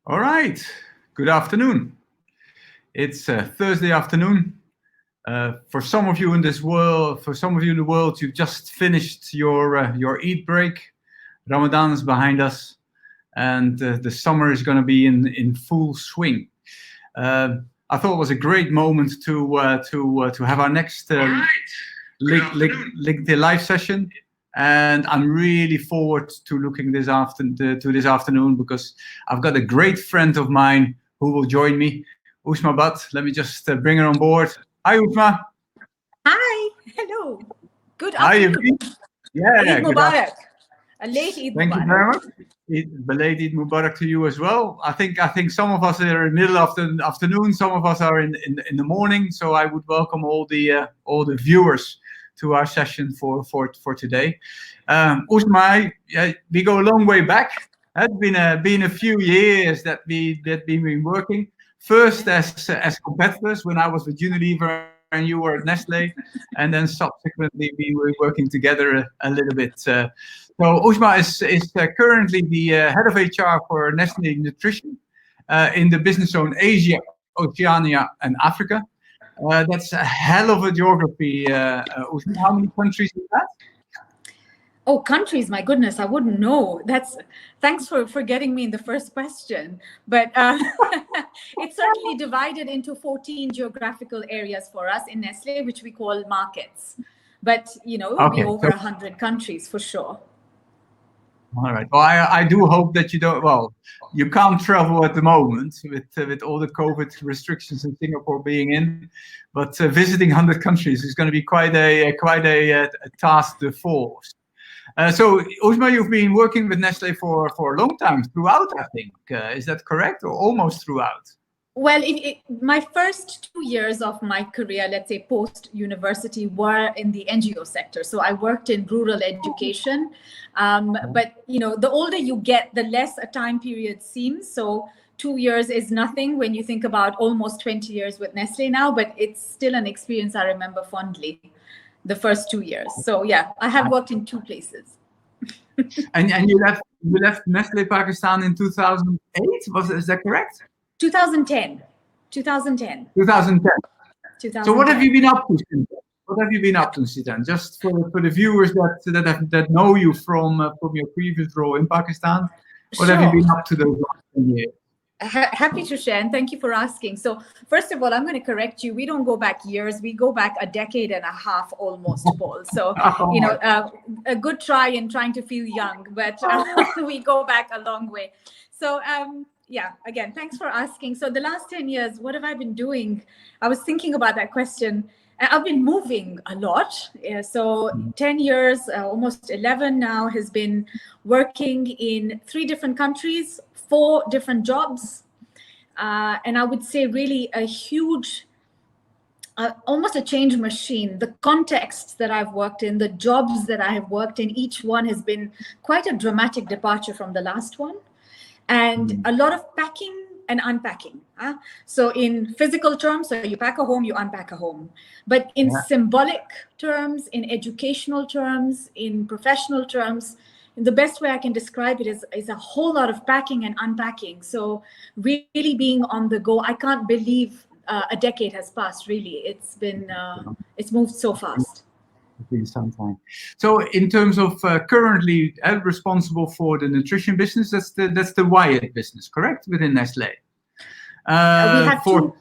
All right. Good afternoon. It's Thursday afternoon. For some of you in this world, you've just finished your Eid break. Ramadan is behind us, and the summer is going to be in full swing. I thought it was a great moment to have our next LinkedIn live session. And I'm really forward to looking this afternoon because I've got a great friend of mine who will join me, Usma Butt. Let me just bring her on board. Hi, Usma. Hi. Hello. Good afternoon. Eid Mubarak. A late Eid Mubarak. Thank you very much. Belated Eid Mubarak to you as well. I think some of us are in the middle of the afternoon, some of us are in the morning. So I would welcome all the viewers to our session for today. Usma, we go a long way back. It's been a few years that we've been working. First as competitors when I was with Unilever and you were at Nestle, and then subsequently we were working together a little bit. So Usma is currently the head of HR for Nestle Nutrition in the business zone Asia, Oceania, and Africa. That's a hell of a geography. Usma, how many countries is that? Oh, countries, my goodness, I wouldn't know. Thanks for getting me in the first question. But it's certainly divided into 14 geographical areas for us in Nestle, which we call markets. But, it will be over 100 countries for sure. All right. Well, I do hope that you can't travel at the moment with all the COVID restrictions in Singapore being in, but visiting 100 countries is going to be quite a task to force. So, Usma, you've been working with Nestle for a long time, throughout, I think. Is that correct, or almost throughout? Well, my first 2 years of my career, let's say post-university, were in the NGO sector. So I worked in rural education. But, the older you get, the less a time period seems. So 2 years is nothing when you think about almost 20 years with Nestle now, but it's still an experience I remember fondly, the first 2 years. So yeah, I have worked in two places. And you left Nestle Pakistan in 2008, is that correct? 2010. 2010. So what have you been up to since then? What have you been up to since then? Just for the viewers that know you from your previous role in Pakistan, what have you been up to those last 10 years? Happy to share, and thank you for asking. So first of all, I'm going to correct you. We don't go back years. We go back a decade and a half almost, Paul. So, a good try in trying to feel young, but we go back a long way. So, again, thanks for asking. So the last 10 years, what have I been doing? I was thinking about that question. I've been moving a lot. So 10 years, almost 11 now, has been working in 3 different countries, 4 different jobs. And I would say really a huge, almost a change machine. The context that I've worked in, the jobs that I have worked in, each one has been quite a dramatic departure from the last one. And a lot of packing and unpacking. So in physical terms, so you pack a home, you unpack a home. But in symbolic terms, in educational terms, in professional terms, the best way I can describe it is a whole lot of packing and unpacking. So really being on the go. I can't believe a decade has passed, really. It's been, it's moved so fast. Some time. So in terms of currently responsible for the nutrition business, that's the Wyatt business, correct, within Nestle? We have two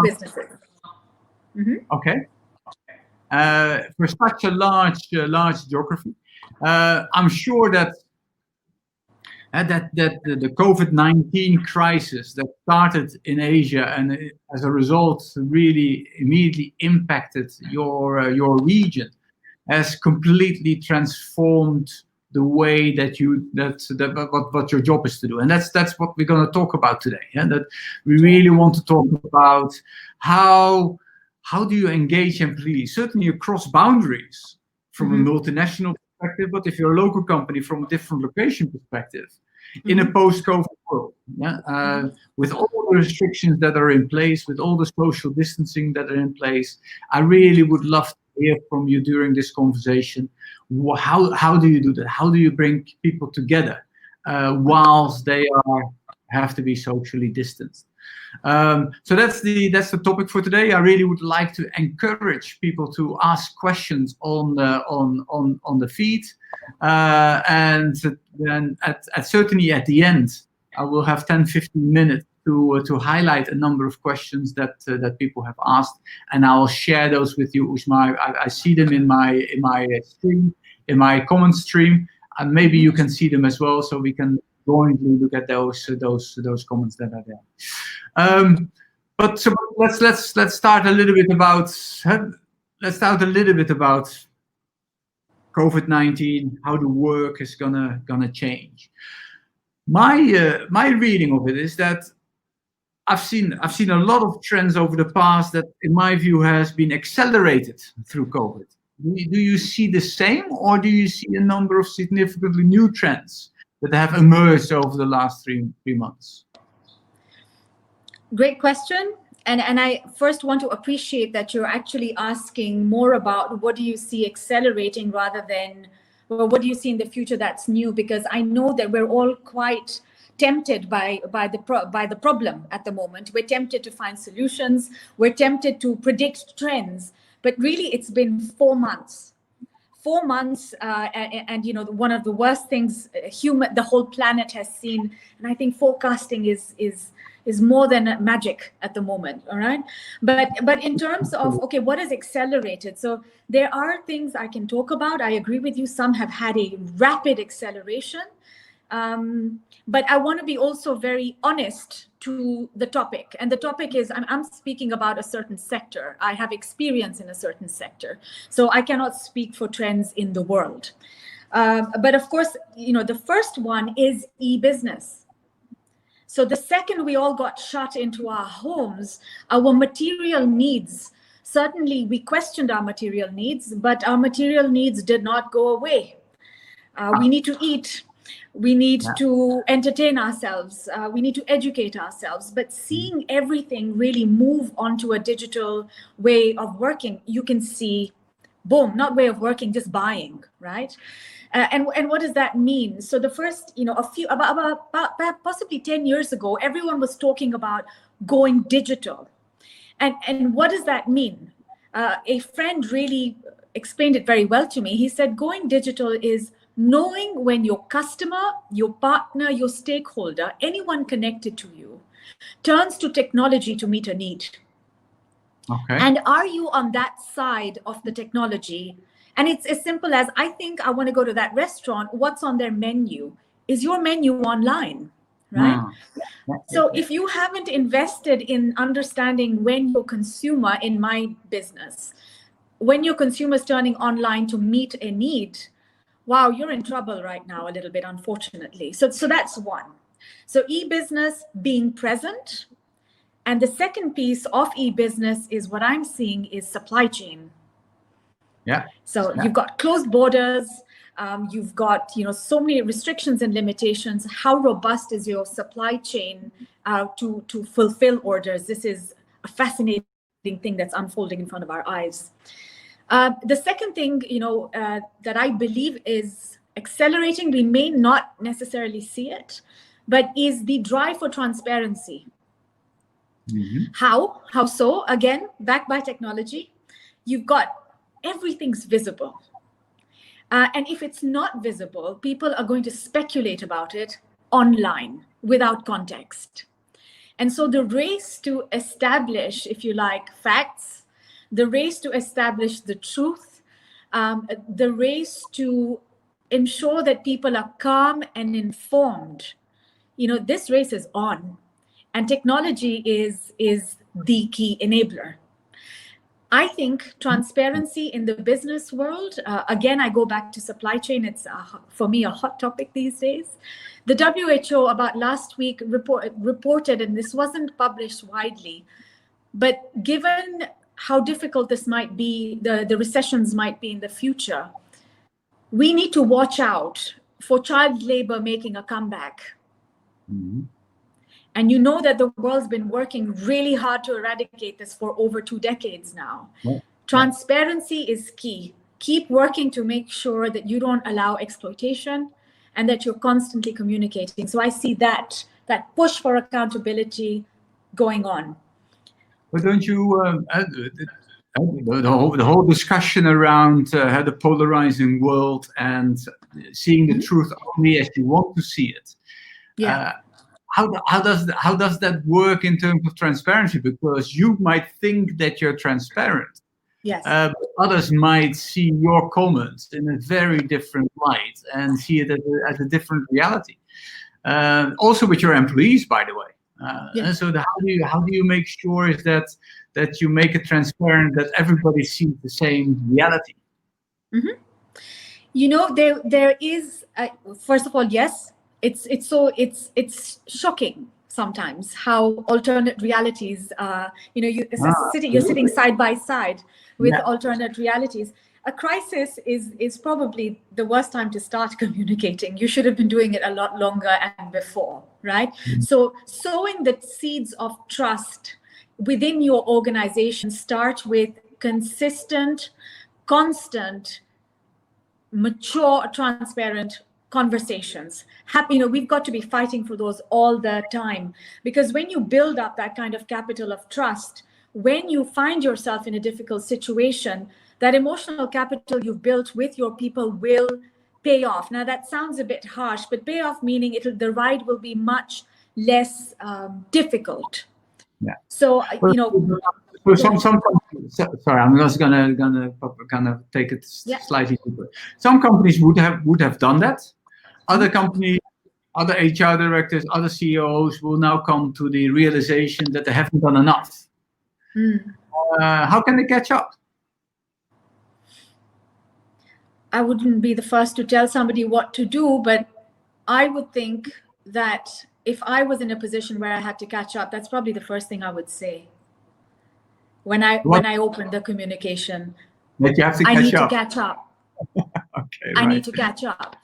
businesses. Okay. For such a large geography, I'm sure that the COVID-19 crisis that started in Asia and as a result really immediately impacted your region has completely transformed the way what your job is to do. And that's what we're going to talk about today. Yeah? That we really want to talk about how do you engage employees, certainly across boundaries from a multinational perspective, but if you're a local company from a different location perspective, in a post-COVID world, with all the restrictions that are in place, with all the social distancing that are in place, I really would love to hear from you during this conversation. How do you do that? How do you bring people together whilst they are have to be socially distanced. So that's the topic for today. I really would like to encourage people to ask questions on the feed, and then certainly at the end, I will have 10-15 minutes to highlight a number of questions that people have asked, and I will share those with you, Uzma. I see them in my stream, in my comment stream, and maybe you can see them as well, so we can jointly look at those comments that are there. But so let's start a little bit about COVID-19, how the work is gonna change. My reading of it is that I've seen a lot of trends over the past that, in my view, has been accelerated through COVID. Do you see the same, or do you see a number of significantly new trends that have emerged over the last three months? Great question. And I first want to appreciate that you're actually asking more about what do you see accelerating rather than, well, what do you see in the future that's new? Because I know that we're all quite tempted by the problem at the moment. We're tempted to find solutions. We're tempted to predict trends. But really, it's been 4 months. 4 months, and you know, one of the worst things the whole planet has seen. And I think forecasting is more than magic at the moment. All right, but in terms of, okay, what is accelerated? So there are things I can talk about. I agree with you. Some have had a rapid acceleration. But I want to be also very honest to the topic. And the topic is, I'm speaking about a certain sector. I have experience in a certain sector. So I cannot speak for trends in the world. But of course, you know, the first one is e-business. So the second we all got shut into our homes, our material needs, certainly we questioned our material needs, but our material needs did not go away. We need to eat. We need to entertain ourselves. We need to educate ourselves. But seeing everything really move onto a digital way of working, you can see, boom, not way of working, just buying, right? And what does that mean? So the first, you know, about possibly 10 years ago, everyone was talking about going digital. And what does that mean? A friend really explained it very well to me. He said, going digital is knowing when your customer, your partner, your stakeholder, anyone connected to you, turns to technology to meet a need. Okay. And are you on that side of the technology? And it's as simple as, I think I want to go to that restaurant. What's on their menu? Is your menu online? Right? So if you haven't invested in understanding when your consumer, in my business, when your consumer is turning online to meet a need, wow, you're in trouble right now a little bit, unfortunately. So that's one. So e-business, being present. And the second piece of e-business is what I'm seeing is supply chain. Yeah. So you've got closed borders. You've got, you know, so many restrictions and limitations. How robust is your supply chain to fulfill orders? This is a fascinating thing that's unfolding in front of our eyes. The second thing, you know, that I believe is accelerating, we may not necessarily see it, but is the drive for transparency. Mm-hmm. How so? Again, backed by technology. You've got everything's visible. And if it's not visible, people are going to speculate about it online without context. And so the race to establish, if you like, facts, the race to establish the truth, the race to ensure that people are calm and informed, you know, this race is on. And technology is the key enabler. I think transparency in the business world, again, I go back to supply chain. It's, for me, a hot topic these days. The WHO about last week reported, and this wasn't published widely, but given how difficult this might be, the recessions might be in the future, we need to watch out for child labor making a comeback. Mm-hmm. And you know that the world's been working really hard to eradicate this for over 2 decades now. Yeah. Transparency is key. Keep working to make sure that you don't allow exploitation, and that you're constantly communicating. So I see that push for accountability going on. But don't you, the whole discussion around the polarizing world and seeing the truth only as you want to see it. Yeah. How does that work in terms of transparency? Because you might think that you're transparent. Yes. Others might see your comments in a very different light and see it as a different reality. Also with your employees, by the way. And so how do you make sure is that you make it transparent, that everybody sees the same reality? Mm-hmm. You know, there is first of all, yes, it's shocking sometimes how alternate realities. You're sitting side by side with alternate realities. A crisis is probably the worst time to start communicating. You should have been doing it a lot longer and before, right? Mm-hmm. So sowing the seeds of trust within your organization start with consistent, constant, mature, transparent conversations. We've got to be fighting for those all the time, because when you build up that kind of capital of trust, when you find yourself in a difficult situation, that emotional capital you've built with your people will pay off. Now that sounds a bit harsh, but pay off meaning the ride will be much less difficult. Yeah. So So some companies, sorry, I'm just gonna take it slightly deeper. Some companies would have done that. Other companies, other HR directors, other CEOs will now come to the realization that they haven't done enough. How can they catch up? I wouldn't be the first to tell somebody what to do, but I would think that if I was in a position where I had to catch up, that's probably the first thing I would say. When I open the communication, that you have to I need catch up. To catch up. Okay, I right. need to catch up.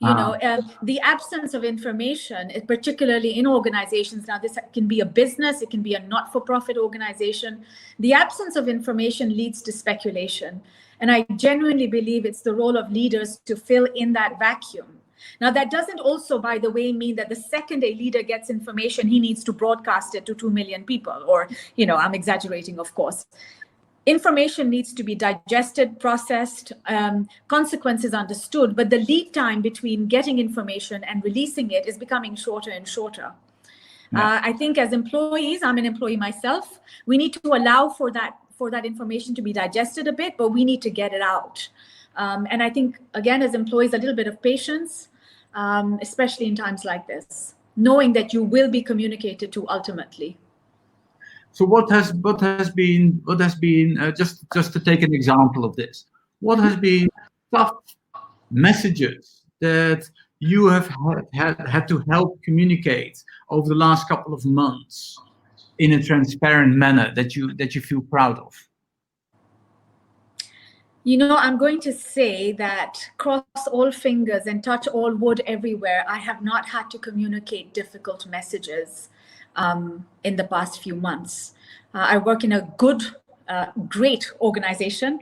The absence of information, particularly in organizations, now this can be a business, it can be a not-for-profit organization. The absence of information leads to speculation. And I genuinely believe it's the role of leaders to fill in that vacuum. Now, that doesn't also, by the way, mean that the second a leader gets information, he needs to broadcast it to 2 million people, or, I'm exaggerating, of course. Information needs to be digested, processed, consequences understood, but the lead time between getting information and releasing it is becoming shorter and shorter. Yeah. I think as employees, I'm an employee myself, we need to allow for that information to be digested a bit, but we need to get it out. And I think, again, as employees, a little bit of patience, especially in times like this, knowing that you will be communicated to ultimately. So what has been just to take an example of this, what has been tough messages that you have had to help communicate over the last couple of months in a transparent manner that you feel proud of? I'm going to say that cross all fingers and touch all wood everywhere, I have not had to communicate difficult messages in the past few months. I work in a great organization.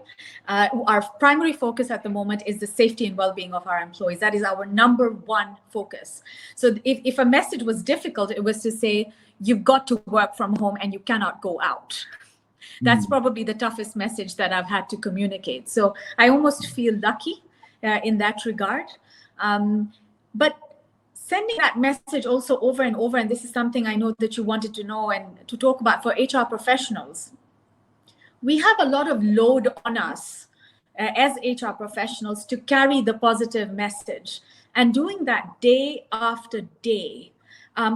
Our primary focus at the moment is the safety and well-being of our employees. That is our number one focus. So if a message was difficult, it was to say, you've got to work from home and you cannot go out. That's probably the toughest message that I've had to communicate. So I almost feel lucky in that regard. But sending that message also over and over, and this is something I know that you wanted to know and to talk about for HR professionals. We have a lot of load on us as HR professionals to carry the positive message, and doing that day after day,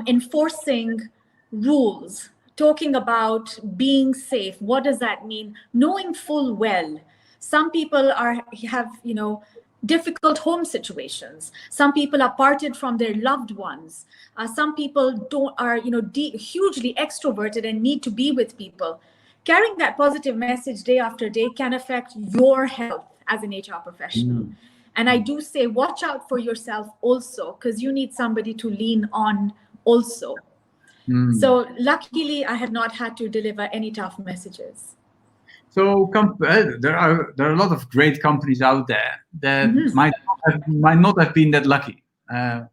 enforcing rules, talking about being safe. What does that mean? Knowing full well, some people have difficult home situations. Some people are parted from their loved ones. Some people are hugely extroverted and need to be with people. Carrying that positive message day after day can affect your health as an HR professional. And I do say, watch out for yourself also, because you need somebody to lean on also. So luckily, I have not had to deliver any tough messages. So there are a lot of great companies out there that might not have been that lucky.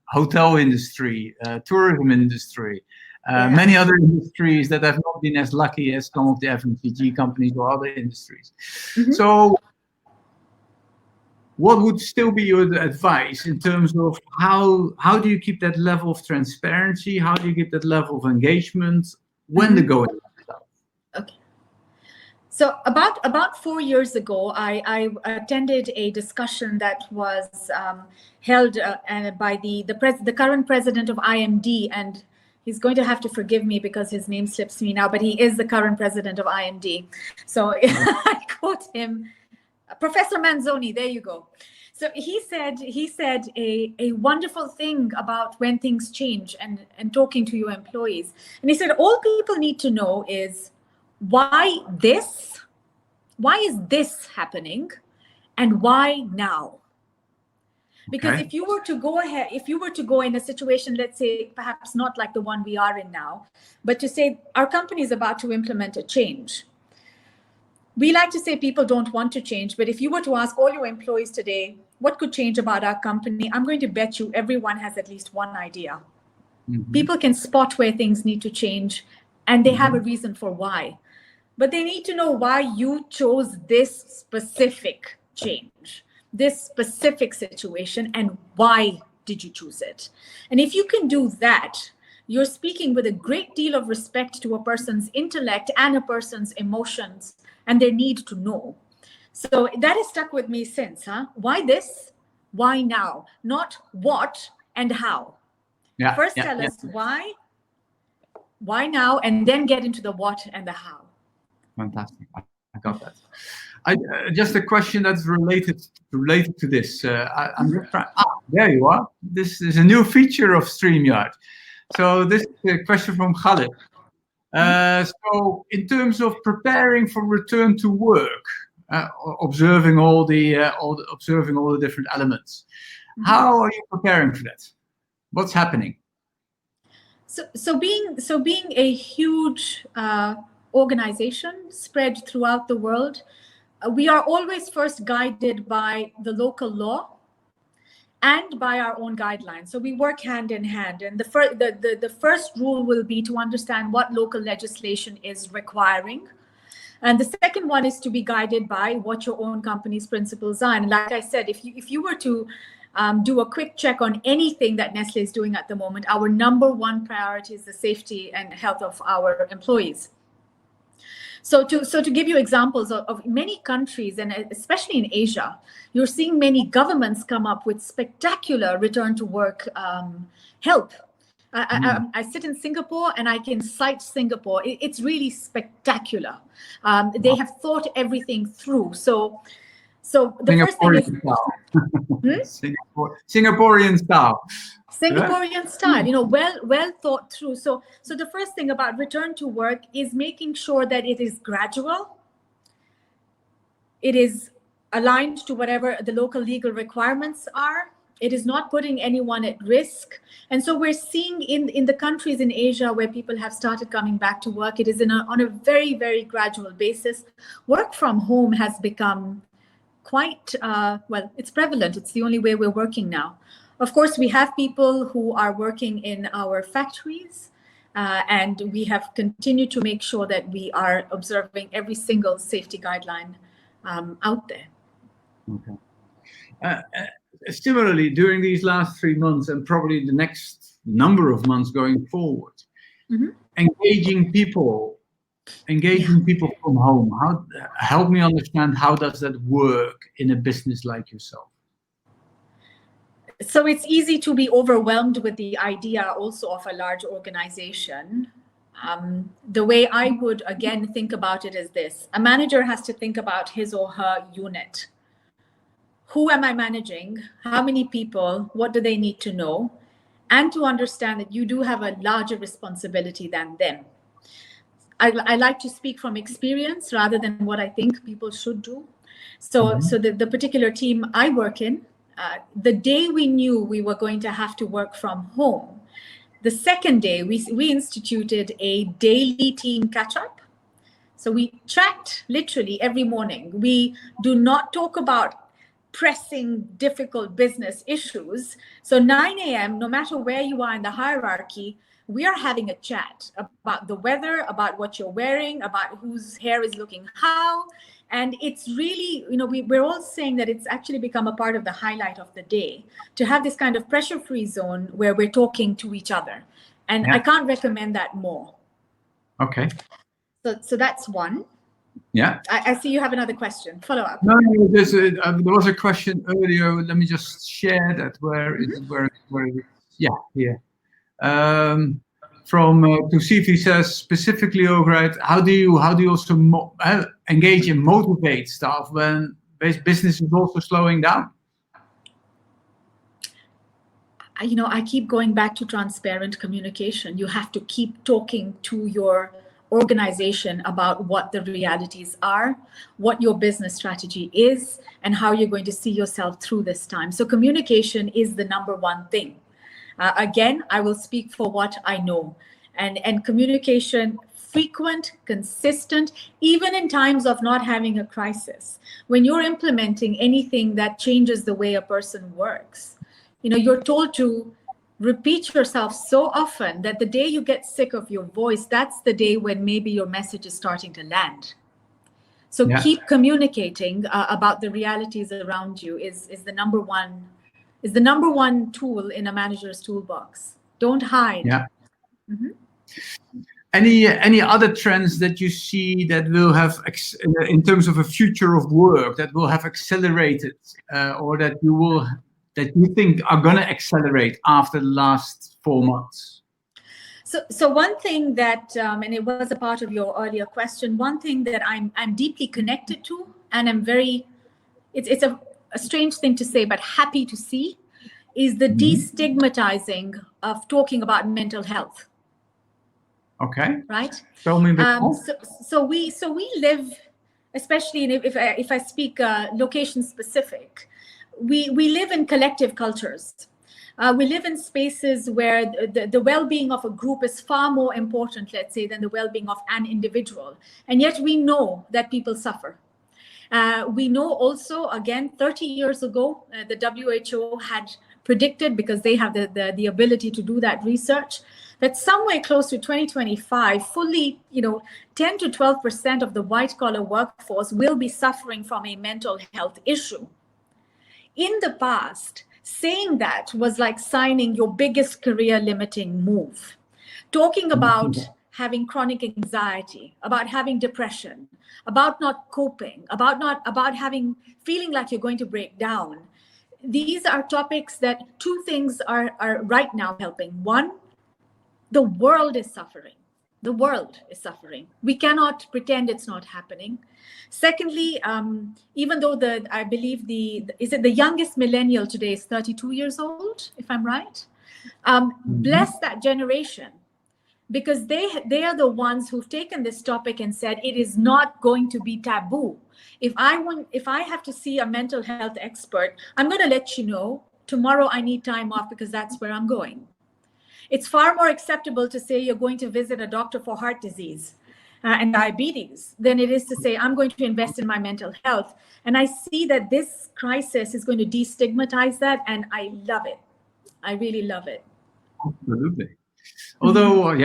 hotel industry, tourism industry, Yeah. many other industries that have not been as lucky as some of the FMCG companies or other industries. Mhm. So what would still be your advice in terms of how do you keep that level of transparency? How do you keep that level of engagement when the going is tough? Okay. So about 4 years ago, I attended a discussion that was held by the current president of IMD, and he's going to have to forgive me because his name slips me now, but he is the current president of IMD. So I quote him, Professor Manzoni, there you go. So he said a wonderful thing about when things change and talking to your employees. And he said, all people need to know is why is this happening and why now? Because Okay. if you were to go in a situation, let's say perhaps not like the one we are in now, but to say our company is about to implement a change. We like to say people don't want to change, but if you were to ask all your employees today, what could change about our company? I'm going to bet you everyone has at least one idea. Mm-hmm. People can spot where things need to change, and they have a reason for why. But they need to know why you chose this specific change, this specific situation, and why did you choose it? And if you can do that, you're speaking with a great deal of respect to a person's intellect and a person's emotions and their need to know. So that has stuck with me since. Why this? Why now? Not what and how. Yeah. First tell us why now, and then get into the what and the how. Fantastic. I got that. Just a question that's related to this. I'm just trying. There you are. This is a new feature of StreamYard. So this is a question from Khalid. So in terms of preparing for return to work, observing all the different elements, how are you preparing for that? What's happening? So being a huge organization spread throughout the world, we are always first guided by the local law and by our own guidelines. So we work hand in hand. And the first rule will be to understand what local legislation is requiring. And the second one is to be guided by what your own company's principles are. And like I said, if you were to do a quick check on anything that Nestle is doing at the moment, our number one priority is the safety and health of our employees. So to give you examples of many countries, and especially in Asia, you're seeing many governments come up with spectacular return to work help. I sit in Singapore and I can cite Singapore. It's really spectacular. They have thought everything through. So the first thing is Singaporean style. Singaporean style, well thought through. So the first thing about return to work is making sure that it is gradual. It is aligned to whatever the local legal requirements are. It is not putting anyone at risk. And so we're seeing in the countries in Asia where people have started coming back to work, it is on a very, very gradual basis. Work from home has become quite, it's prevalent. It's the only way we're working now. Of course, we have people who are working in our factories, and we have continued to make sure that we are observing every single safety guideline out there. Okay. Similarly, during these last 3 months and probably the next number of months going forward, engaging people from home. Help me understand, how does that work in a business like yourself? So it's easy to be overwhelmed with the idea also of a large organization. The way I would, again, think about it is this. A manager has to think about his or her unit. Who am I managing? How many people? What do they need to know? And to understand that you do have a larger responsibility than them. I like to speak from experience rather than what I think people should do. So the particular team I work in, the day we knew we were going to have to work from home, the second day we instituted a daily team catch-up. So we tracked literally every morning. We do not talk about pressing, difficult business issues. So 9 a.m., no matter where you are in the hierarchy, we are having a chat about the weather, about what you're wearing, about whose hair is looking how. And it's really, we're all saying that it's actually become a part of the highlight of the day to have this kind of pressure-free zone where we're talking to each other. And I can't recommend that more. Okay. So that's one. Yeah. I see you have another question. Follow up. No, there was a question earlier. Let me just share that. Where is it? Yeah, here. From Tusifi says specifically over it. How do you also engage and motivate staff when business is also slowing down? I keep going back to transparent communication. You have to keep talking to your organization about what the realities are, what your business strategy is, and how you're going to see yourself through this time. So communication is the number one thing. Again, I will speak for what I know. And communication, frequent, consistent, even in times of not having a crisis. When you're implementing anything that changes the way a person works, you're told to repeat yourself so often that the day you get sick of your voice, that's the day when maybe your message is starting to land. So keep communicating about the realities around you is the number one tool in a manager's toolbox. Don't hide. Yeah. Mm-hmm. Any other trends that you see that will have, in terms of a future of work, that will have accelerated, or that you think are going to accelerate after the last 4 months? So one thing that, and it was a part of your earlier question, one thing that I'm deeply connected to, and I'm very, it's a strange thing to say, but happy to see, is the destigmatizing of talking about mental health. Okay. Right. Tell me a bit more. So we live, especially if I speak location specific, we live in collective cultures. We live in spaces where the well-being of a group is far more important, let's say, than the well-being of an individual. And yet we know that people suffer. We know also, again, 30 years ago, the WHO had predicted, because they have the ability to do that research, that somewhere close to 2025, fully, 10 to 12% of the white-collar workforce will be suffering from a mental health issue. In the past, saying that was like signing your biggest career-limiting move. Talking about having chronic anxiety, about having depression, about not coping, about feeling like you're going to break down. These are topics that two things are right now helping. One, the world is suffering. The world is suffering. We cannot pretend it's not happening. Secondly, even though I believe the youngest millennial today is 32 years old, if I'm right. Bless that generation, because they are the ones who've taken this topic and said it is not going to be taboo. If I have to see a mental health expert, I'm going to let you know tomorrow I need time off because that's where I'm going. It's far more acceptable to say you're going to visit a doctor for heart disease and diabetes than it is to say I'm going to invest in my mental health. And I see that this crisis is going to destigmatize that, and I love it. I really love it. Absolutely. Although,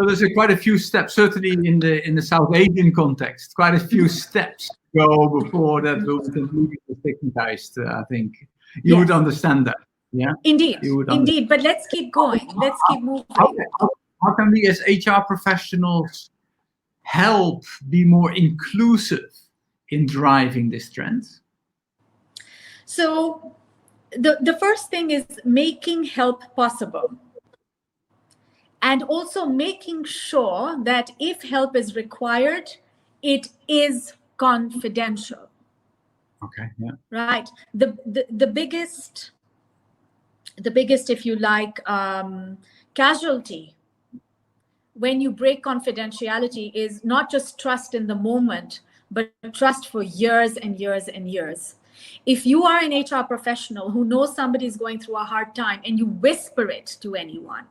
there's quite a few steps, certainly in the South Asian context, quite a few steps to go before that will be completely stigmatized. I think you would understand that. Yeah. Indeed. But let's keep going. Let's keep moving. How can we as HR professionals help be more inclusive in driving this trend? So the first thing is making help possible. And also making sure that if help is required, it is confidential. Okay. Yeah. Right. The biggest, if you like, casualty when you break confidentiality is not just trust in the moment, but trust for years and years and years. If you are an HR professional who knows somebody is going through a hard time and you whisper it to anyone,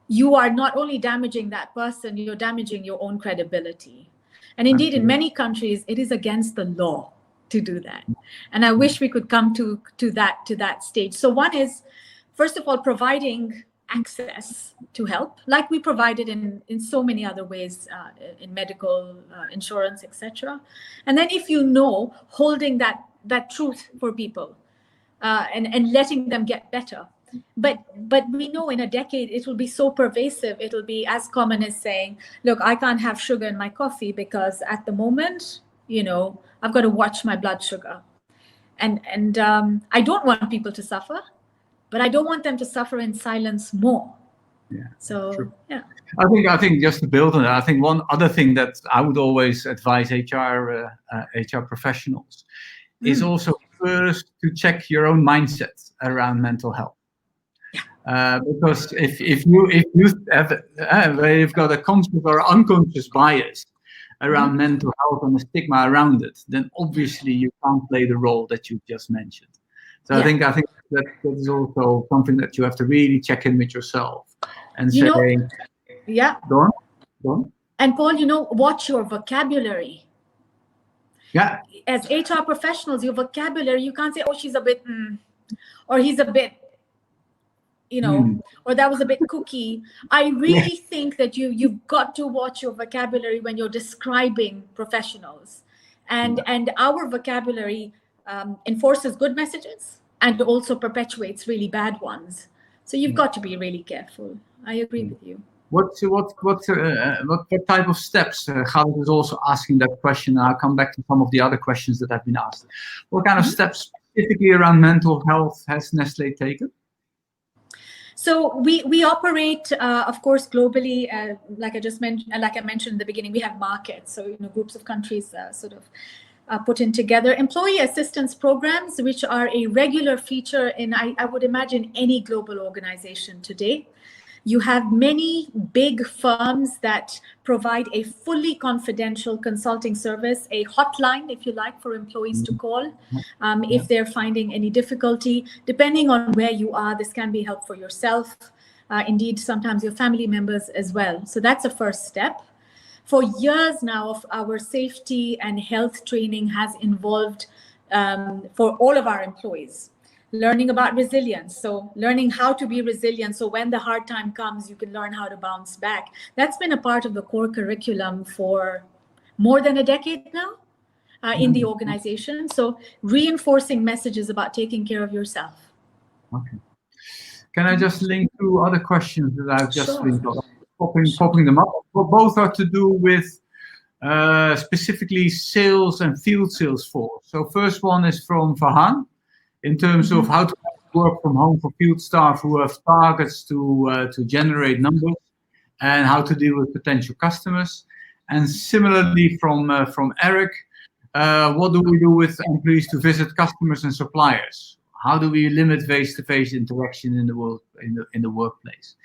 you are not only damaging that person, you're damaging your own credibility. And indeed, in many countries, it is against the law. to do that. And I wish we could come to that stage. So one is, first of all, providing access to help, like we provided in so many other ways, in medical insurance, etc. And then if you know, holding that truth for people, and letting them get better. But we know in a decade it will be so pervasive. It'll be as common as saying, look, I can't have sugar in my coffee because at the moment, I've got to watch my blood sugar. And I don't want people to suffer, but I don't want them to suffer in silence more. Yeah. So, true. yeah. I think just to build on that, I think one other thing that I would always advise HR professionals is also first to check your own mindset around mental health. Because if you have you've got a conscious or unconscious bias around mental health and the stigma around it, then obviously you can't play the role that you just mentioned. So I think that is also something that you have to really check in with yourself and say, go on. And Paul, watch your vocabulary. Yeah. As HR professionals, your vocabulary, you can't say, oh, she's a bit, or he's a bit, or that was a bit kooky. I really think that you've got to watch your vocabulary when you're describing professionals. And our vocabulary enforces good messages and also perpetuates really bad ones. So you've got to be really careful. I agree with you. What type of steps? Khaled is also asking that question. I'll come back to some of the other questions that have been asked. What kind of steps specifically around mental health has Nestle taken? So we operate, of course, globally. Like I mentioned in the beginning, we have markets. So groups of countries sort of put in together employee assistance programs, which are a regular feature in, I would imagine, any global organization today. You have many big firms that provide a fully confidential consulting service, a hotline, if you like, for employees to call if they're finding any difficulty. Depending on where you are, this can be help for yourself, indeed, sometimes your family members as well. So that's a first step. For years now, of our safety and health training has involved for all of our employees. Learning about resilience, so learning how to be resilient, so when the hard time comes, you can learn how to bounce back. That's been a part of the core curriculum for more than a decade now in the organization. So reinforcing messages about taking care of yourself. Okay. Can I just link to other questions that I've just been popping them up? Both are to do with specifically sales and field sales force. So first one is from Farhan, in terms of how to work from home for field staff who have targets to generate numbers, and how to deal with potential customers. And similarly from Eric, what do we do with employees to visit customers and suppliers? How do we limit face-to-face interaction in the workplace?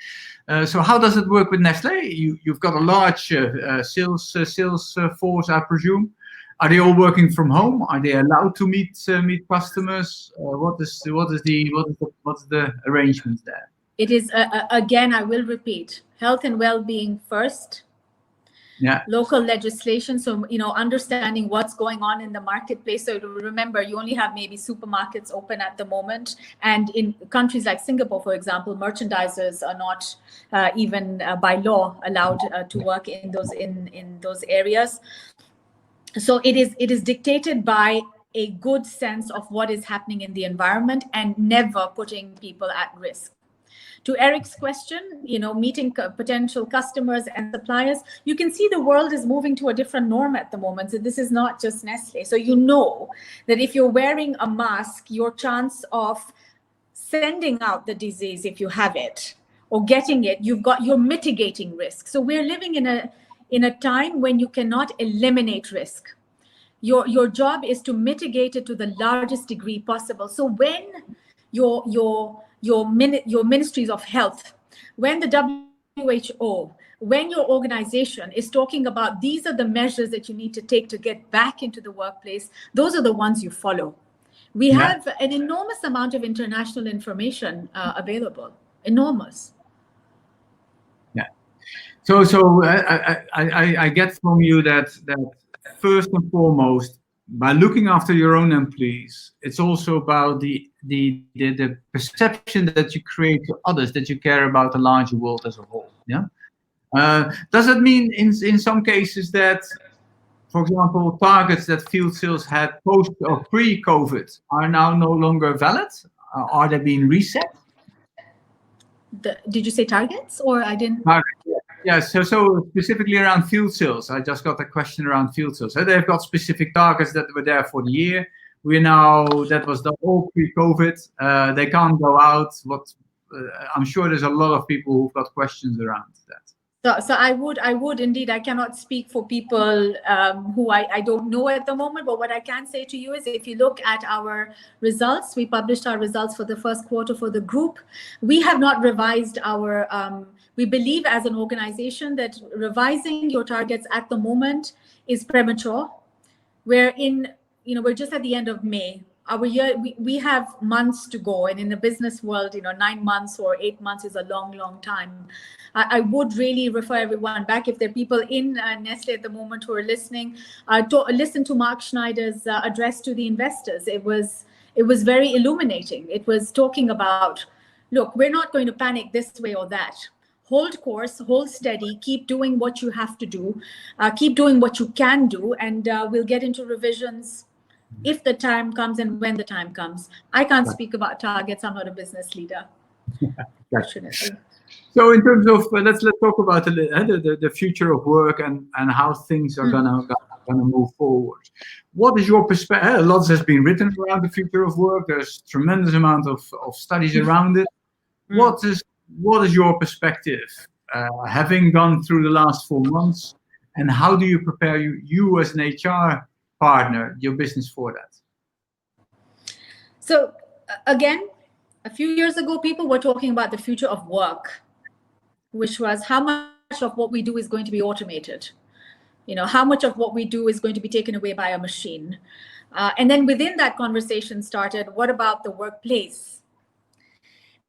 So how does it work with Nestle? You've got a large sales force, I presume. Are they all working from home? Are they allowed to meet customers? What's the arrangement there? It is again, I will repeat, health and well-being first. Yeah. Local legislation, so understanding what's going on in the marketplace. So remember, you only have maybe supermarkets open at the moment, and in countries like Singapore, for example, merchandisers are not even by law allowed to work in those areas. So it is dictated by a good sense of what is happening in the environment and never putting people at risk. To Eric's question, meeting potential customers and suppliers, you can see the world is moving to a different norm at the moment. So this is not just Nestle. So that if you're wearing a mask, your chance of sending out the disease, if you have it, or getting it, you're mitigating risk. So we're living in a time when you cannot eliminate risk. Your job is to mitigate it to the largest degree possible. So when your ministries of health, when the WHO, when your organization is talking about these are the measures that you need to take to get back into the workplace, those are the ones you follow. We have an enormous amount of international information available, enormous. Yeah. So I get from you that first and foremost, by looking after your own employees, it's also about the perception that you create to others, that you care about the larger world as a whole. Yeah. Does that mean in some cases that, for example, targets that field sales had post or pre-COVID are now no longer valid? Are they being reset? Did you say targets, or I didn't? Yeah, so specifically around field sales, I just got a question around field sales. So they've got specific targets that were there for the year. That was the whole pre-COVID. They can't go out. I'm sure there's a lot of people who've got questions around that. So I would indeed. I cannot speak for people who I don't know at the moment, but what I can say to you is, if you look at our results, we published our results for the first quarter for the group. We have not revised our, we believe as an organization that revising your targets at the moment is premature. We're just at the end of May. Our year, we have months to go, and in the business world, 9 months or 8 months is a long time. I would really refer everyone back, if there are people in Nestle at the moment who are listening, to listen to Mark Schneider's address to the investors. It was very illuminating. It was talking about, look, we're not going to panic this way or that. Hold course, hold steady, keep doing what you have to do, keep doing what you can do, and we'll get into revisions if the time comes and when the time comes. I can't speak about targets. I'm not a business leader. So in terms of, let's talk about the future of work and how things are gonna move forward. What is your perspective? A lot has been written around the future of work. There's tremendous amount of studies around it. What is your perspective, having gone through the last 4 months, and how do you prepare you as an HR partner, your business for that? So again, a few years ago, people were talking about the future of work, which was how much of what we do is going to be automated. How much of what we do is going to be taken away by a machine. And then within that conversation started, what about the workplace?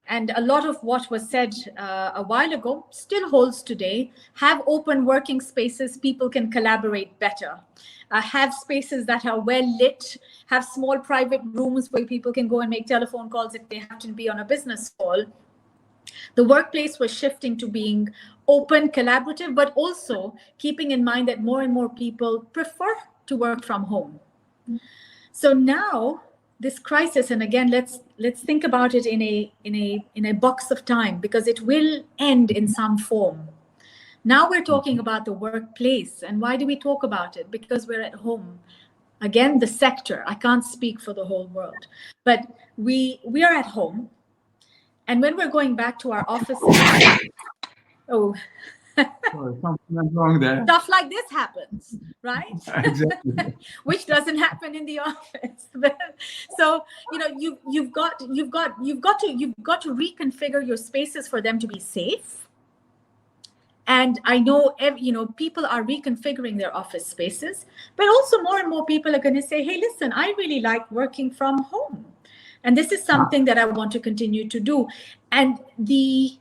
And a lot of what was said a while ago still holds today. Have open working spaces, people can collaborate better. Have spaces that are well lit, have small private rooms where people can go and make telephone calls if they happen to be on a business call. The workplace was shifting to being open, collaborative, but also keeping in mind that more and more people prefer to work from home. So now this crisis, and again, let's think about it in a box of time, because it will end in some form. Now we're talking about the workplace. And why do we talk about it? Because we're at home. Again, the sector, I can't speak for the whole world, but we are at home. And when we're going back to our offices, Sorry, something went wrong there. Stuff like this happens, right? Exactly. Which doesn't happen in the office. So you've got to reconfigure your spaces for them to be safe. And I know people are reconfiguring their office spaces, but also more and more people are going to say, hey, listen, I really like working from home. And this is something that I want to continue to do. And the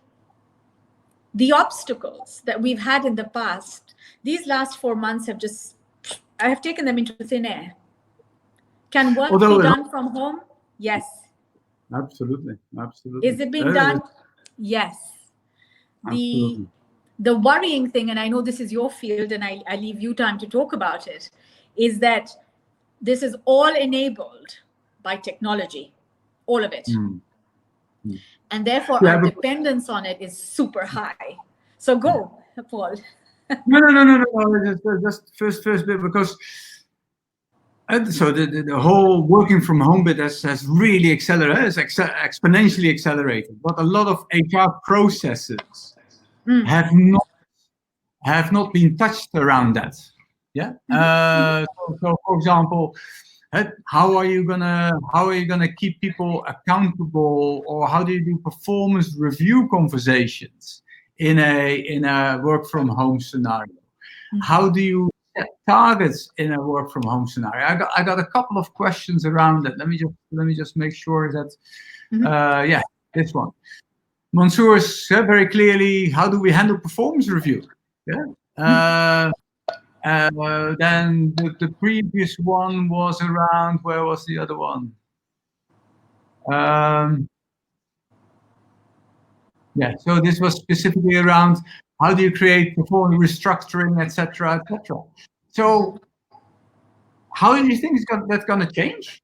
obstacles that we've had in the past, these last 4 months I have taken them into thin air. Can work be done from home? Yes. Absolutely. Is it being done? Yes. Absolutely. The worrying thing, and I know this is your field and I leave you time to talk about it, is that this is all enabled by technology, all of it. And therefore our dependence on it is super high. So go, Paul. No. Just first bit, because so the whole working from home bit has really accelerated, exponentially accelerated. But a lot of HR processes have not been touched around that. Yeah. So for example, how are you gonna keep people accountable, or how do you do performance review conversations in a work from home scenario? How do you set targets in a work from home scenario? I got a couple of questions around that. Let me just make sure that this one. Mansour said very clearly, how do we handle performance review? Yeah. Then the previous one was around, where was the other one? Yeah, so this was specifically around how do you create performance restructuring, etc., etc. So how do you think that's going to change?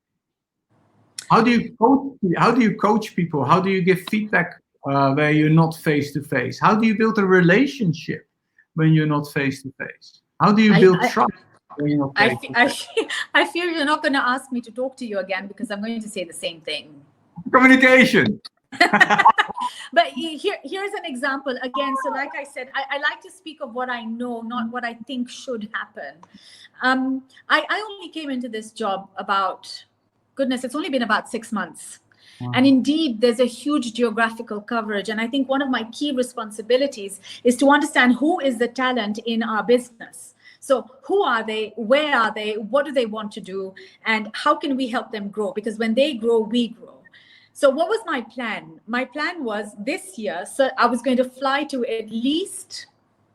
How do you coach people? How do you give feedback where you're not face to face? How do you build a relationship when you're not face to face? How do you build trust when you're not face to face? I fear you're not going to ask me to talk to you again, because I'm going to say the same thing. Communication. But here's an example again. So like I said, I like to speak of what I know, not what I think should happen. I only came into this job about, goodness, it's only been about 6 months. Wow. And indeed, there's a huge geographical coverage. And I think one of my key responsibilities is to understand who is the talent in our business. So who are they? Where are they? What do they want to do? And how can we help them grow? Because when they grow, we grow. So what was my plan? My plan was this year, so I was going to fly to at least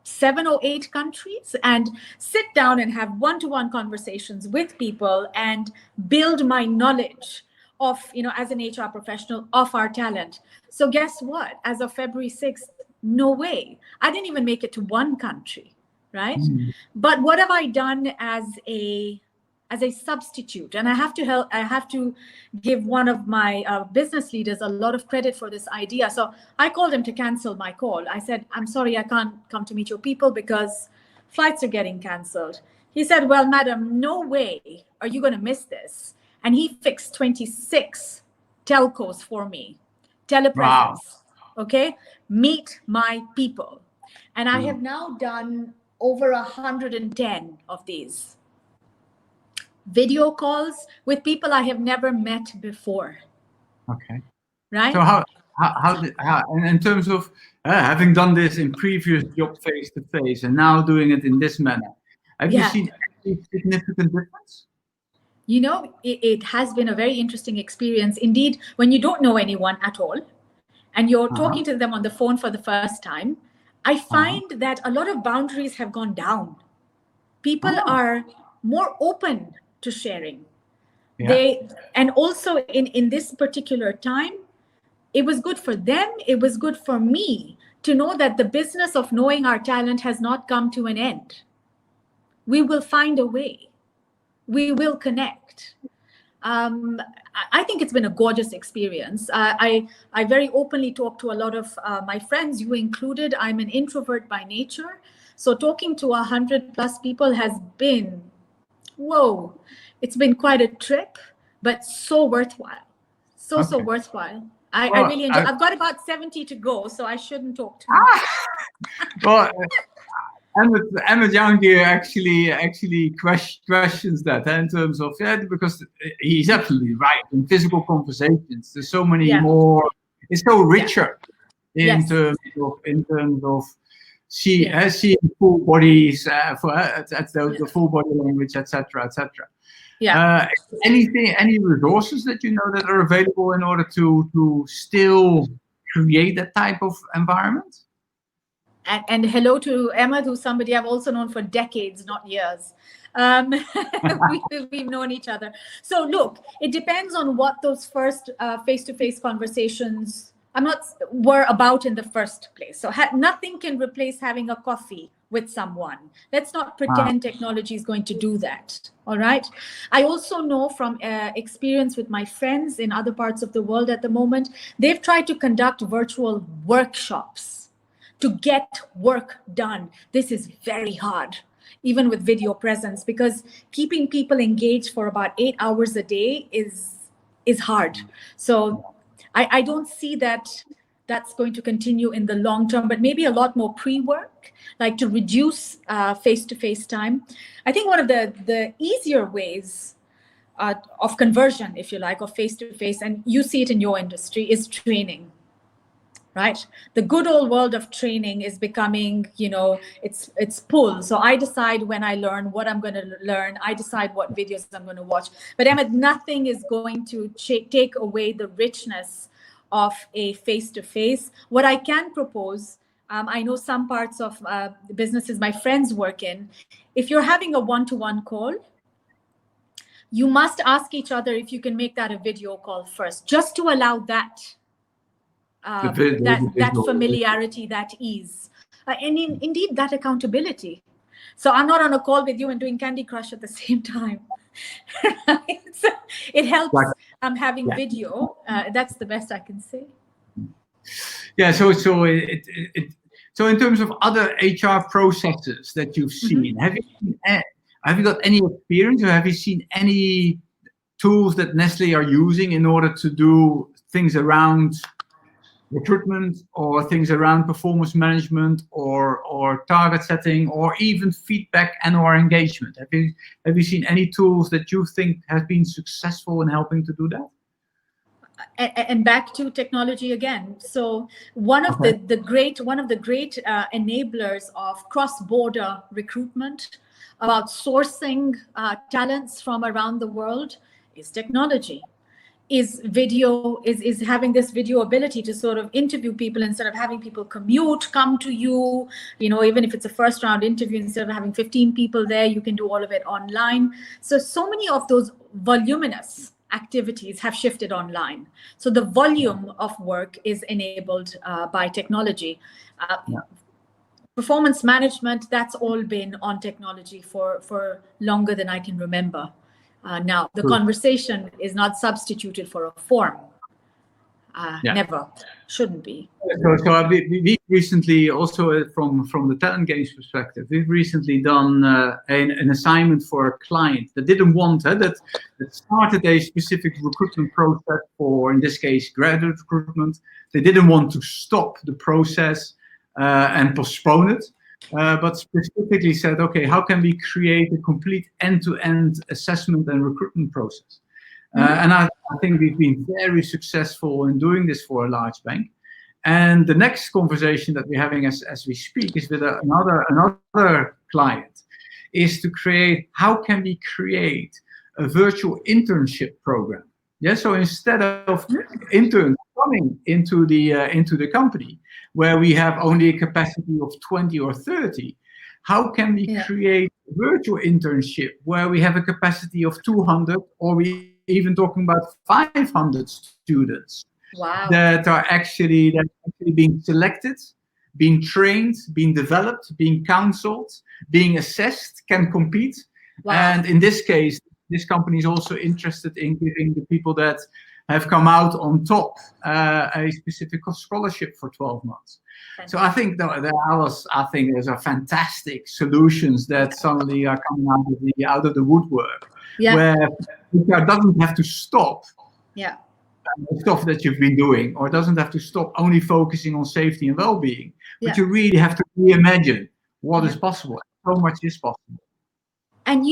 7 or 8 countries and sit down and have one-to-one conversations with people and build my knowledge of, as an HR professional, of our talent. So guess what? As of February 6th, no way. I didn't even make it to one country, right? Mm. But what have I done as a substitute? And I have to give one of my business leaders a lot of credit for this idea. So I called him to cancel my call. I said, I'm sorry, I can't come to meet your people because flights are getting canceled. He said, well, madam, no way are you going to miss this. And he fixed 26 telcos for me, telepresence. Wow. Okay, meet my people. And I have now done over 110 of these video calls with people I have never met before. Okay. Right. So how in terms of having done this in previous job face to face and now doing it in this manner, have you seen any significant difference? It has been a very interesting experience. Indeed, when you don't know anyone at all and you're talking to them on the phone for the first time, I find that a lot of boundaries have gone down. People are more open to sharing. And also in this particular time, it was good for them. It was good for me to know that the business of knowing our talent has not come to an end. We will find a way. We will connect. I think it's been a gorgeous experience. I very openly talk to a lot of my friends, you included. I'm an introvert by nature. So talking to 100+ people has been, whoa, it's been quite a trip, but so worthwhile. So worthwhile. I really enjoy. I've got about 70 to go, so I shouldn't talk too much. Well, Emmett Young here actually questions that in terms of because he's absolutely right. In physical conversations, there's so many more. It's so richer in terms of seeing full bodies the full body language, etc., etc. Yeah. Any resources that you know that are available in order to still create that type of environment? And hello to Emma, who's somebody I've also known for decades, not years. We've known each other. So look, it depends on what those first face-to-face conversations were about in the first place. So nothing can replace having a coffee with someone. Let's not pretend technology is going to do that. All right. I also know from experience with my friends in other parts of the world at the moment, they've tried to conduct virtual workshops to get work done. This is very hard, even with video presence, because keeping people engaged for about 8 hours a day is hard. So I don't see that's going to continue in the long term, but maybe a lot more pre-work, like to reduce face-to-face time. I think one of the easier ways of conversion, if you like, of face-to-face, and you see it in your industry, is training. Right? The good old world of training is becoming, it's pull. So I decide when I learn what I'm going to learn. I decide what videos I'm going to watch. But Emmett, nothing is going to take away the richness of a face-to-face. What I can propose I know some parts of the businesses my friends work in, if you're having a one-to-one call, you must ask each other if you can make that a video call first, just to allow that that familiarity, that ease, and indeed that accountability. So I'm not on a call with you and doing Candy Crush at the same time. Right? So it helps. I'm having video. That's the best I can say. Yeah. So in terms of other HR processes that you've seen, have you got any experience, or have you seen any tools that Nestle are using in order to do things around recruitment, or things around performance management, or target setting, or even feedback and/or engagement? Have you seen any tools that you think have been successful in helping to do that? And back to technology again. So one of the great enablers of cross-border recruitment, about sourcing talents from around the world, is technology. Is video, is having this video ability to sort of interview people instead of having people come to you, even if it's a first round interview, instead of having 15 people there, you can do all of it online. So many of those voluminous activities have shifted online. So the volume of work is enabled by technology. Performance management, that's all been on technology for longer than I can remember. Now, the conversation is not substituted for a form. Never. Shouldn't be. So we recently, also from the talent games perspective, we've recently done an assignment for a client that didn't want that started a specific recruitment process for, in this case, graduate recruitment. They didn't want to stop the process and postpone it. But specifically said, okay, how can we create a complete end-to-end assessment and recruitment process? And I think we've been very successful in doing this for a large bank. And the next conversation that we're having as we speak is with another client, is to create, how can we create a virtual internship program? Yeah, so instead of interns coming into the company, where we have only a capacity of 20 or 30, how can we create a virtual internship where we have a capacity of 200, or we even talking about 500 students that are actually being selected, being trained, being developed, being counseled, being assessed, can compete. And in this case, this company is also interested in giving the people that have come out on top a specific scholarship for 12 months. So I think those are fantastic solutions that suddenly are coming out of the woodwork, where HR doesn't have to stop the stuff that you've been doing, or doesn't have to stop only focusing on safety and well-being, but you really have to reimagine what is possible. So much is possible. And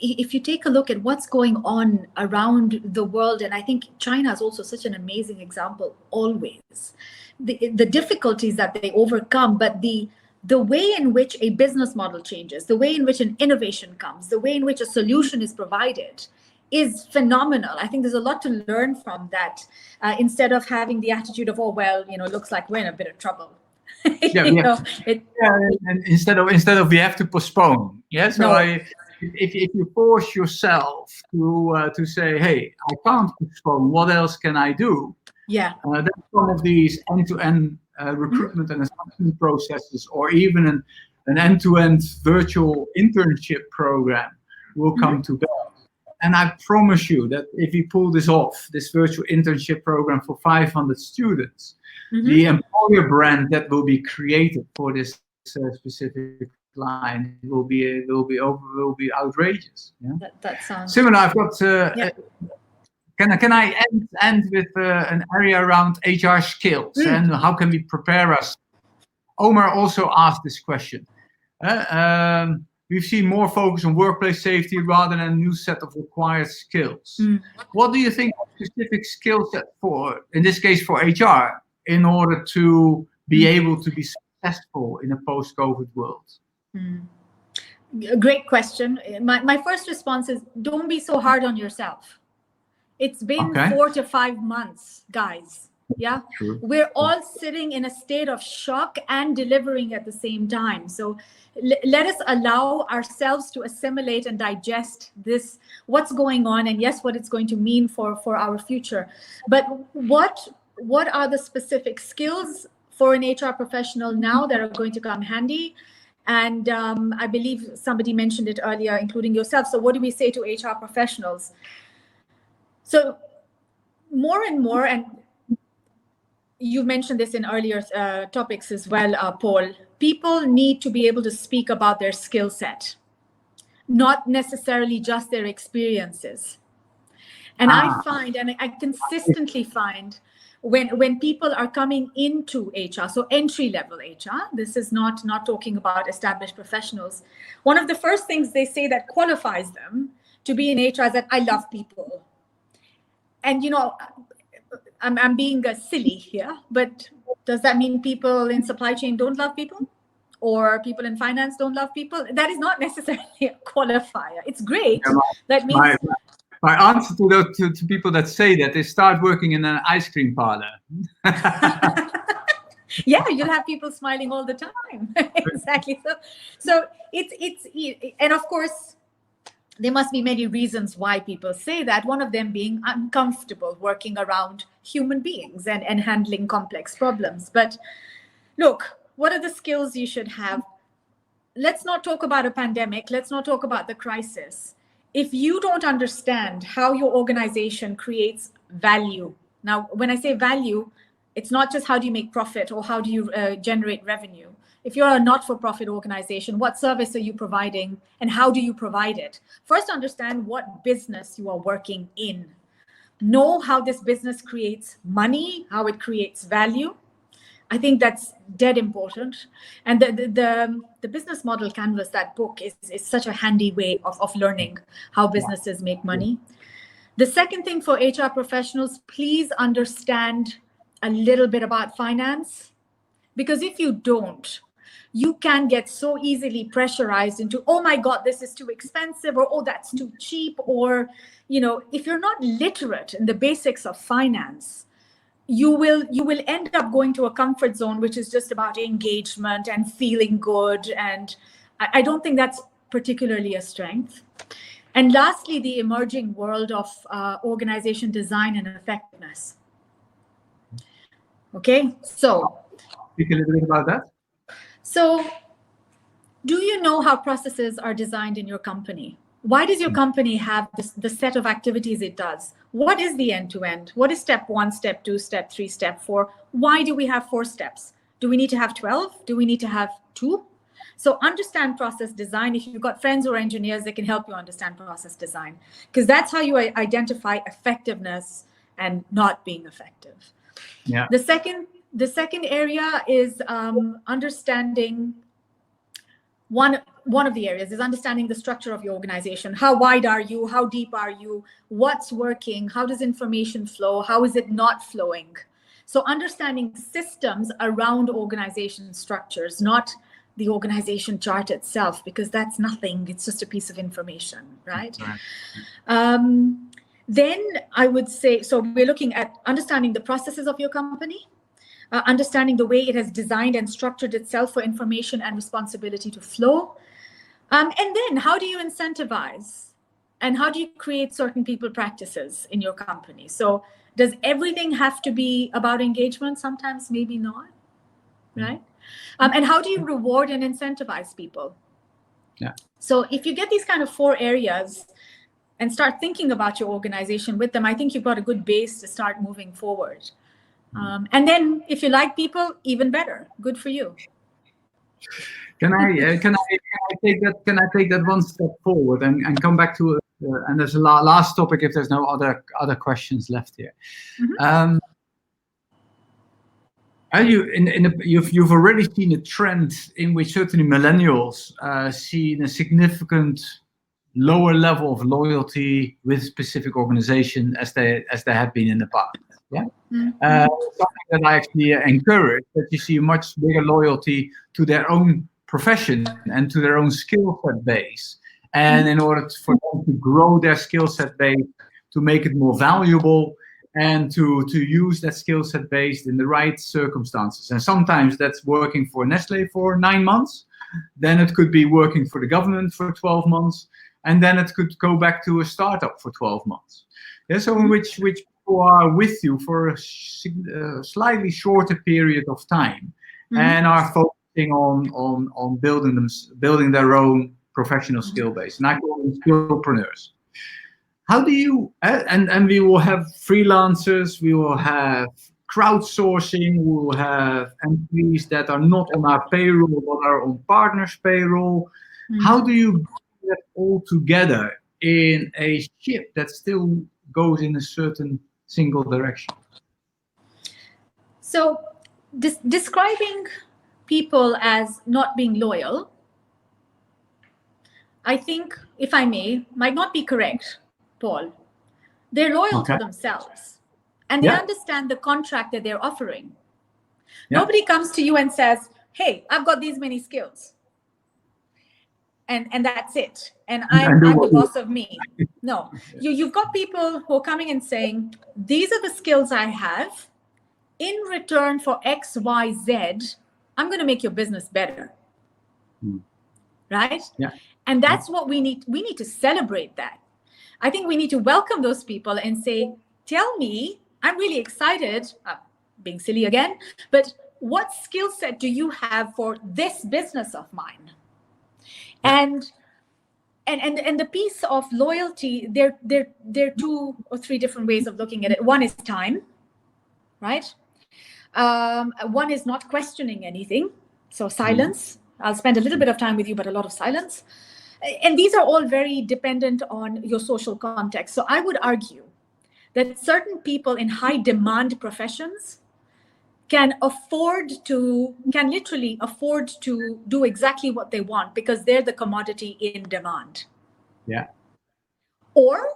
if you take a look at what's going on around the world, and I think China is also such an amazing example always, the difficulties that they overcome, but the way in which a business model changes, the way in which an innovation comes, the way in which a solution is provided is phenomenal. I think there's a lot to learn from that, instead of having the attitude of, oh, well, looks like we're in a bit of trouble. And instead of we have to postpone. If you force yourself to say, hey, I can't postpone, what else can I do? Then some of these end-to-end recruitment and assessment processes, or even an end-to-end virtual internship program will come to bear. And I promise you that if we pull this off, this virtual internship program for 500 students, the employer brand that will be created for this specific client will be outrageous. That sounds similar. I've got. Can I end with an area around HR skills and how can we prepare us? Omar also asked this question. We've seen more focus on workplace safety rather than a new set of required skills. What do you think of specific skill set for, in this case, for HR, in order to be able to be successful in a post-COVID world? Great question. My first response is, don't be so hard on yourself. It's been 4 to 5 months, guys. Yeah, True. we're all sitting in a state of shock and delivering at the same time. So let us allow ourselves to assimilate and digest this, what's going on, and yes, what it's going to mean for our future. But what are the specific skills for an HR professional now that are going to come handy? And I believe somebody mentioned it earlier, including yourself. So what do we say to HR professionals? So more and more, and you mentioned this in earlier topics as well, Paul, people need to be able to speak about their skill set, not necessarily just their experiences. And I find, and I consistently find, when people are coming into HR, so entry-level HR, this is not talking about established professionals, one of the first things they say that qualifies them to be in HR is that I love people. And, you know, I'm being silly here, but does that mean people in supply chain don't love people? Or people in finance don't love people? That is not necessarily a qualifier. It's great. That means... My answer to those to people that say that is start working in an ice cream parlor. Yeah, you'll have people smiling all the time. Exactly. So it's and of course, there must be many reasons why people say that. One of them being uncomfortable working around human beings and handling complex problems. But look, what are the skills you should have? Let's not talk about a pandemic. Let's not talk about the crisis. If you don't understand how your organization creates value, now, when I say value, it's not just how do you make profit or how do you generate revenue. If you're a not-for-profit organization, what service are you providing and how do you provide it? First, understand what business you are working in. Know how this business creates money, how it creates value. I think that's dead important. And the business model canvas, that book, is such a handy way of learning how businesses make money. The second thing for HR professionals, please understand a little bit about finance. Because if you don't, you can get so easily pressurized into, oh my God, this is too expensive, or oh, that's too cheap. Or, you know, if you're not literate in the basics of finance, you will end up going to a comfort zone, which is just about engagement and feeling good. And I don't think that's particularly a strength. And lastly, the emerging world of organization design and effectiveness. Okay, so. Speak a little bit about that. So, do you know how processes are designed in your company? Why does your company have the set of activities it does? What is the end-to-end? What is step 1, step 2, step 3, step 4? Why do we have 4 steps? Do we need to have 12? Do we need to have 2? So understand process design. If you've got friends or engineers, they can help you understand process design, because that's how you identify effectiveness and not being effective. Yeah. The second area is understanding. One of the areas is understanding the structure of your organization. How wide are you? How deep are you? What's working? How does information flow? How is it not flowing? So understanding systems around organization structures, not the organization chart itself, because that's nothing. It's just a piece of information, right? Then I would say, so we're looking at understanding the processes of your company, understanding the way it has designed and structured itself for information and responsibility to flow. And then how do you incentivize? And how do you create certain people practices in your company? So does everything have to be about engagement? Sometimes maybe not, right? And how do you reward and incentivize people? Yeah. So if you get these kind of 4 areas and start thinking about your organization with them, I think you've got a good base to start moving forward. And then if you like people, even better. Good for you. Can I take that one step forward and come back to and there's a last topic if there's no other questions left here. You've already seen a trend in which certainly millennials see a significant lower level of loyalty with specific organization as they have been in the past. Yeah, something that I actually encourage, that you see much bigger loyalty to their own profession and to their own skill set base. And in order for them to grow their skill set base, to make it more valuable, and to use that skill set based in the right circumstances. And sometimes that's working for Nestle for 9 months, then it could be working for the government for 12 months, and then it could go back to a startup for 12 months. Yeah, so in which people are with you for a slightly shorter period of time, and are focusing on building their own professional skill base. And I call them skillpreneurs. How do you, and we will have freelancers, we will have crowdsourcing, we will have employees that are not on our payroll, but are on partners' payroll. How do you bring that all together in a ship that still goes in a certain single direction? So describing people as not being loyal, I think, if I may, might not be correct, Paul. They're loyal to themselves, and they understand the contract that they're offering. Nobody comes to you and says, hey, I've got these many skills, and that's it, and I'm the boss of me. No, you've got people who are coming and saying, these are the skills I have. In return for X, Y, Z, I'm going to make your business better. Right? Yeah. And that's what we need. We need to celebrate that. I think we need to welcome those people and say, tell me, I'm really excited, being silly again, but what skill set do you have for this business of mine? And the piece of loyalty, there are 2 or 3 different ways of looking at it. One is time, right? One is not questioning anything. So silence. I'll spend a little bit of time with you, but a lot of silence. And these are all very dependent on your social context. So I would argue that certain people in high demand professions can literally afford to do exactly what they want because they're the commodity in demand. Yeah. Or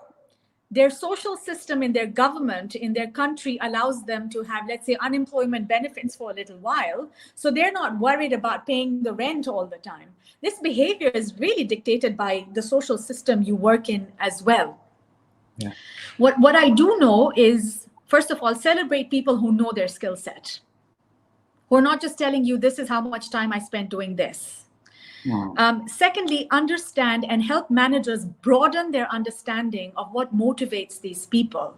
their social system in their government, in their country, allows them to have, let's say, unemployment benefits for a little while. So they're not worried about paying the rent all the time. This behavior is really dictated by the social system you work in as well. Yeah. What I do know is, first of all, celebrate people who know their skill set, who are not just telling you, this is how much time I spent doing this. Secondly, understand and help managers broaden their understanding of what motivates these people.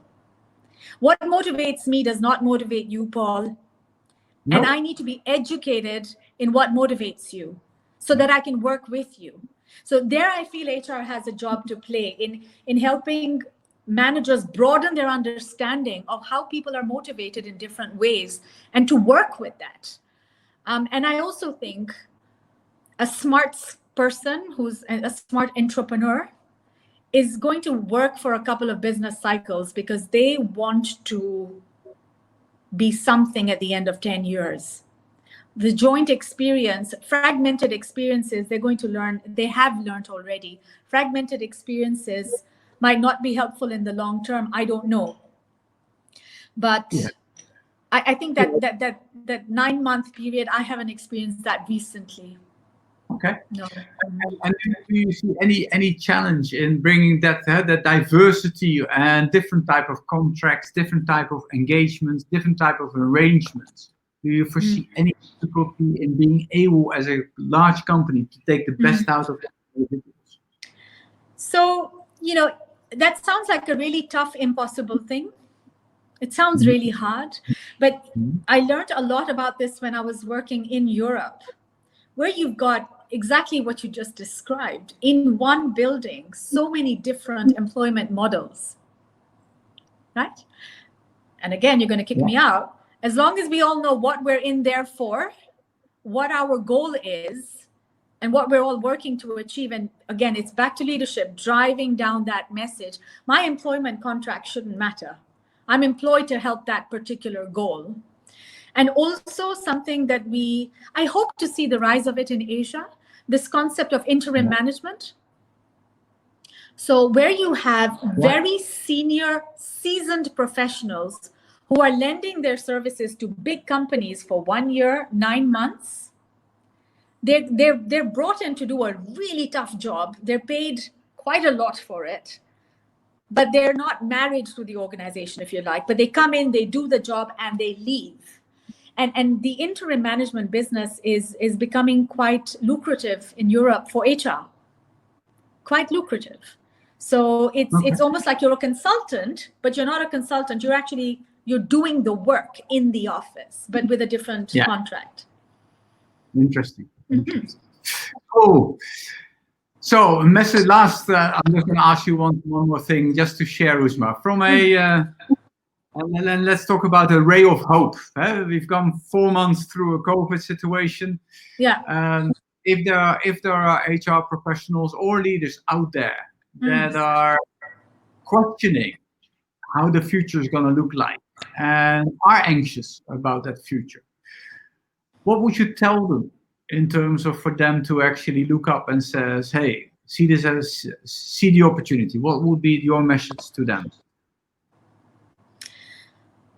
What motivates me does not motivate you, Paul. No. And I need to be educated in what motivates you so that I can work with you. So there I feel HR has a job to play in helping managers broaden their understanding of how people are motivated in different ways and to work with that. And I also think a smart person who's a smart entrepreneur is going to work for a couple of business cycles because they want to be something at the end of 10 years. The joint experience, fragmented experiences, they're going to learn, they have learned already. Fragmented experiences might not be helpful in the long term. I don't know. But yeah. I think that 9-month period, I haven't experienced that recently. Okay. No. And do you see any challenge in bringing that diversity and different type of contracts, different type of engagements, different type of arrangements? Do you foresee any difficulty in being able, as a large company, to take the best out of individuals? So, that sounds like a really tough, impossible thing. It sounds really hard, but I learned a lot about this when I was working in Europe, where you've got exactly what you just described. In one building, so many different employment models, right? And again, you're going to kick me out. As long as we all know what we're in there for, what our goal is, and what we're all working to achieve. And again, it's back to leadership, driving down that message. My employment contract shouldn't matter. I'm employed to help that particular goal. And also something that I hope to see the rise of it in Asia, this concept of interim management. So where you have very senior, seasoned professionals who are lending their services to big companies for 1 year, 9 months. They're brought in to do a really tough job. They're paid quite a lot for it. but they're not married to the organization, if you like, but they come in, they do the job, and they leave. And the interim management business is becoming quite lucrative in Europe for HR, quite lucrative. So it's almost like you're a consultant, but you're not a consultant. You're doing the work in the office, but with a different contract. Interesting. Cool. So, message last. I'm just going to ask you one more thing, just to share, Uzma, from a. And then let's talk about a ray of hope. We've gone 4 months through a COVID situation. Yeah. If there are HR professionals or leaders out there that are questioning how the future is going to look like and are anxious about that future, what would you tell them in terms of for them to actually look up and says, hey, see the opportunity? What would be your message to them?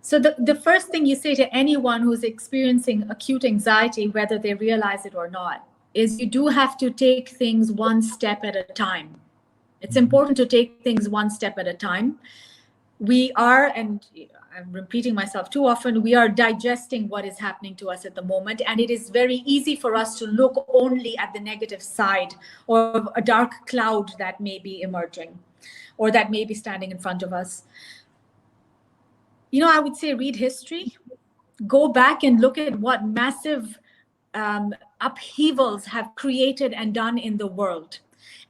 So the first thing you say to anyone who's experiencing acute anxiety, whether they realize it or not, is you do have to take things one step at a time. It's important to take things one step at a time. We are, and I'm repeating myself too often, we are digesting what is happening to us at the moment. And it is very easy for us to look only at the negative side or a dark cloud that may be emerging or that may be standing in front of us. I would say read history, go back and look at what massive upheavals have created and done in the world.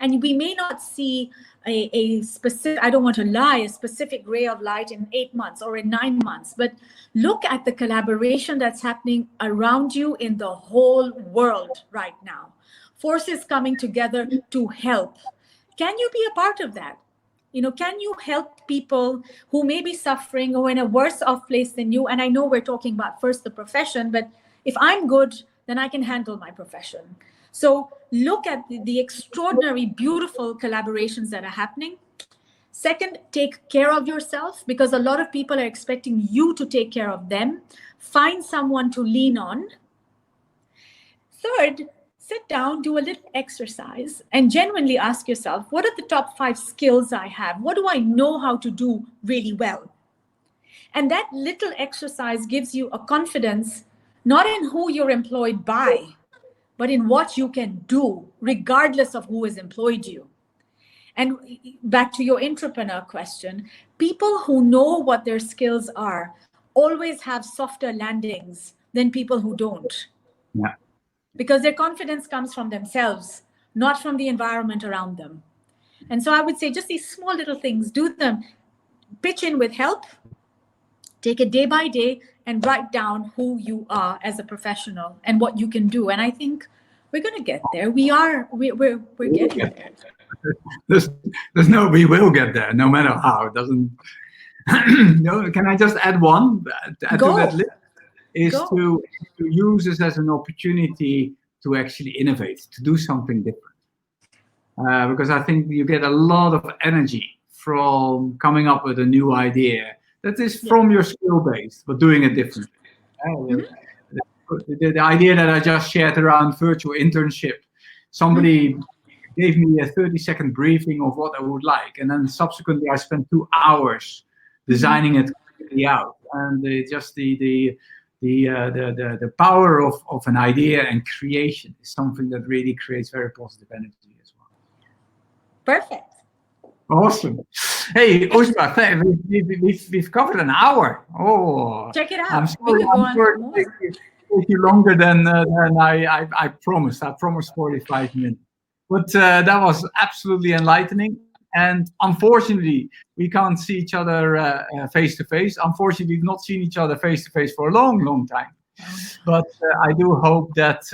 And we may not see a specific, I don't want to lie, a specific ray of light in 8 months or in 9 months, but look at the collaboration that's happening around you in the whole world right now. Forces coming together to help. Can you be a part of that? Can you help people who may be suffering or in a worse off place than you? And I know we're talking about first the profession, but if I'm good, then I can handle my profession. So look at the extraordinary, beautiful collaborations that are happening. Second, take care of yourself, because a lot of people are expecting you to take care of them. Find someone to lean on. Third, sit down, do a little exercise, and genuinely ask yourself, what are the top 5 skills I have? What do I know how to do really well? And that little exercise gives you a confidence, not in who you're employed by, but in what you can do, regardless of who has employed you. And back to your entrepreneur question, people who know what their skills are always have softer landings than people who don't. Yeah. Because their confidence comes from themselves, not from the environment around them. And so I would say just these small little things, do them, pitch in with help, take it day by day, and write down who you are as a professional and what you can do. And I think we're going to get there. We're getting there. There's no, we will get there, no matter how. It doesn't. No, can I just add one to that list? Is to use this as an opportunity to actually innovate, to do something different. Because I think you get a lot of energy from coming up with a new idea that is from your skill base, but doing it differently. The idea that I just shared around virtual internship, somebody gave me a 30-second briefing of what I would like, and then subsequently I spent 2 hours designing it out, and the power of an idea and creation is something that really creates very positive energy as well. Perfect. Awesome. Hey, Uzma, we've covered an hour. Oh, check it out. I'm sure it take you longer than I promised. I promised 45 minutes. But that was absolutely enlightening. And unfortunately, we can't see each other face to face. Unfortunately, we've not seen each other face to face for a long, long time. But I do hope that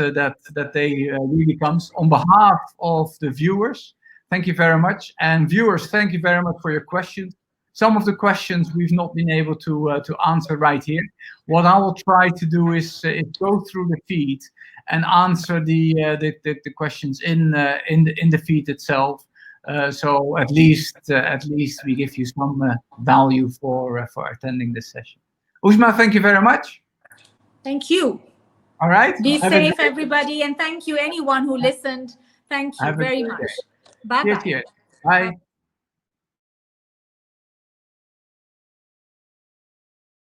day really comes. On behalf of the viewers, thank you very much. And viewers, thank you very much for your questions. Some of the questions we've not been able to answer right here. What I will try to do is go through the feed and answer the questions in the feed itself. So at least we give you some value for attending this session. Uzma, thank you very much. Thank you. All right. Be safe, everybody, and thank you anyone who listened. Thank you very much. Bye-bye. Bye.